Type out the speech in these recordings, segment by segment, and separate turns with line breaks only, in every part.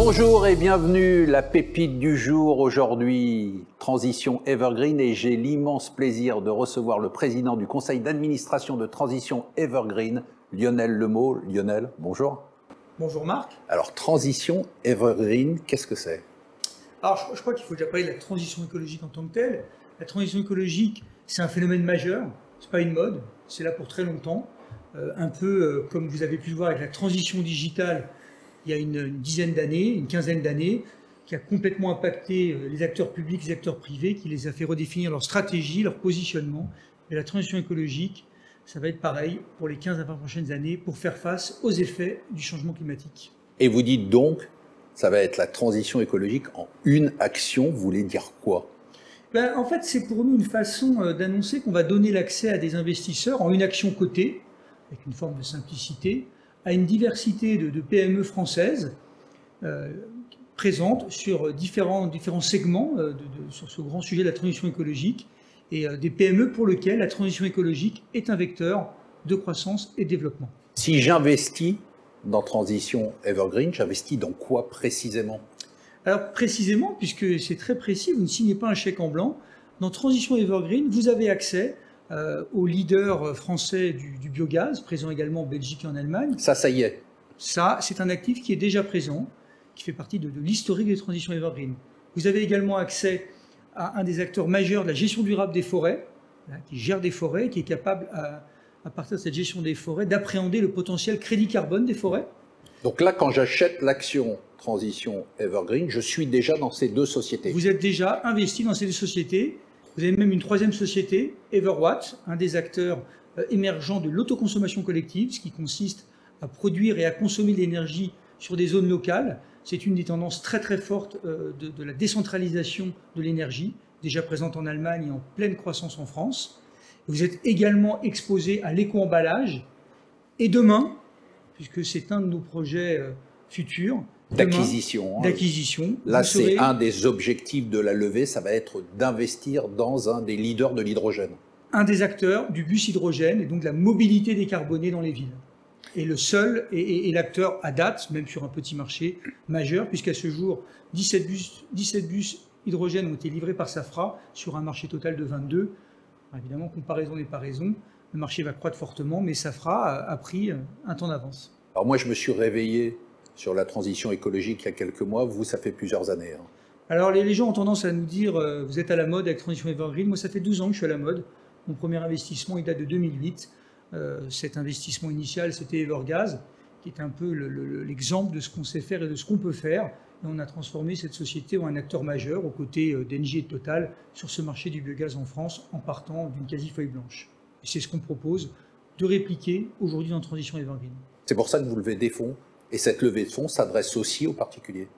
Bonjour et bienvenue, la pépite du jour aujourd'hui, Transition Evergreen, et j'ai l'immense plaisir de recevoir le président du conseil d'administration de Transition Evergreen, Lionel Lemot. Lionel, bonjour.
Bonjour Marc.
Alors, Transition Evergreen, qu'est-ce que c'est?
Alors je crois qu'il faut déjà parler de la transition écologique en tant que telle. La transition écologique, c'est un phénomène majeur, c'est pas une mode, c'est là pour très longtemps. Un peu comme vous avez pu le voir avec la transition digitale, il y a une dizaine d'années, une quinzaine d'années, qui a complètement impacté les acteurs publics, les acteurs privés, qui les a fait redéfinir leur stratégie, leur positionnement. Et la transition écologique, ça va être pareil pour les 15 à 20 prochaines années pour faire face aux effets du changement climatique.
Et vous dites donc, ça va être la transition écologique en une action, vous voulez dire quoi?
En fait, c'est pour nous une façon d'annoncer qu'on va donner l'accès à des investisseurs en une action cotée, avec une forme de simplicité, à une diversité de PME françaises présentes sur différents segments sur ce grand sujet de la transition écologique, et des PME pour lesquelles la transition écologique est un vecteur de croissance et de développement.
Si j'investis dans Transition Evergreen, j'investis dans quoi précisément?
Alors précisément, puisque c'est très précis, vous ne signez pas un chèque en blanc. Dans Transition Evergreen, vous avez accès aux leaders français du biogaz, présents également en Belgique et en Allemagne.
Ça y est.
Ça, c'est un actif qui est déjà présent, qui fait partie de l'historique des Transitions Evergreen. Vous avez également accès à un des acteurs majeurs de la gestion durable des forêts, qui gère des forêts, qui est capable, à partir de cette gestion des forêts, d'appréhender le potentiel crédit carbone des forêts.
Donc là, quand j'achète l'action Transition Evergreen, je suis déjà dans ces deux sociétés.
Vous êtes déjà investi dans ces deux sociétés. Vous avez même une troisième société, Everwatt, un des acteurs émergents de l'autoconsommation collective, ce qui consiste à produire et à consommer de l'énergie sur des zones locales. C'est une des tendances très très fortes de la décentralisation de l'énergie, déjà présente en Allemagne et en pleine croissance en France. Vous êtes également exposé à l'éco-emballage. Et demain, puisque c'est un de nos projets futurs,
d'acquisition. Là, c'est un des objectifs de la levée, ça va être d'investir dans un des leaders de l'hydrogène.
Un des acteurs du bus hydrogène et donc de la mobilité décarbonée dans les villes. Et le seul, et l'acteur à date, même sur un petit marché majeur, puisqu'à ce jour, 17 bus hydrogène ont été livrés par Safra sur un marché total de 22. Alors évidemment, comparaison n'est pas raison, le marché va croître fortement, mais Safra a pris un temps d'avance.
Alors moi, je me suis réveillé sur la transition écologique il y a quelques mois. Vous, ça fait plusieurs années.
Alors les gens ont tendance à nous dire vous êtes à la mode avec Transition Evergreen. Moi, ça fait 12 ans que je suis à la mode. Mon premier investissement, il date de 2008. Cet investissement initial, c'était Evergaz, qui est un peu l'exemple de ce qu'on sait faire et de ce qu'on peut faire. Et on a transformé cette société en un acteur majeur aux côtés d'Engie et de Total sur ce marché du biogaz en France en partant d'une quasi-feuille blanche. Et c'est ce qu'on propose de répliquer aujourd'hui dans Transition Evergreen.
C'est pour ça que vous levez des fonds. Et cette levée de fonds s'adresse aussi aux particuliers?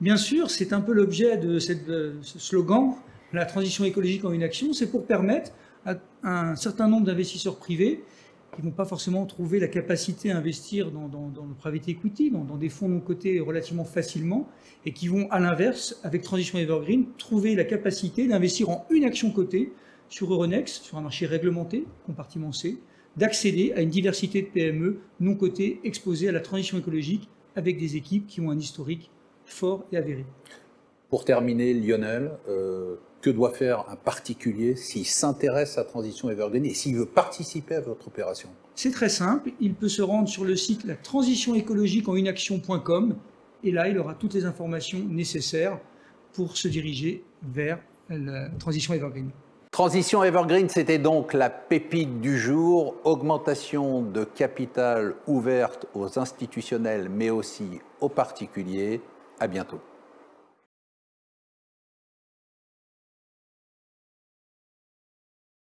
Bien
sûr, c'est un peu l'objet de ce slogan, la transition écologique en une action, c'est pour permettre à un certain nombre d'investisseurs privés qui ne vont pas forcément trouver la capacité à investir dans le private equity, dans des fonds non cotés relativement facilement, et qui vont à l'inverse, avec Transition Evergreen, trouver la capacité d'investir en une action cotée sur Euronext, sur un marché réglementé, compartiment C, d'accéder à une diversité de PME non cotées exposées à la transition écologique avec des équipes qui ont un historique fort et avéré.
Pour terminer, Lionel, que doit faire un particulier s'il s'intéresse à Transition Evergreen et s'il veut participer à votre opération?
C'est très simple, il peut se rendre sur le site la transition écologique en une action.com et là il aura toutes les informations nécessaires pour se diriger vers la Transition Evergreen.
Transition Evergreen, c'était donc la pépite du jour, augmentation de capital ouverte aux institutionnels mais aussi aux particuliers. À bientôt.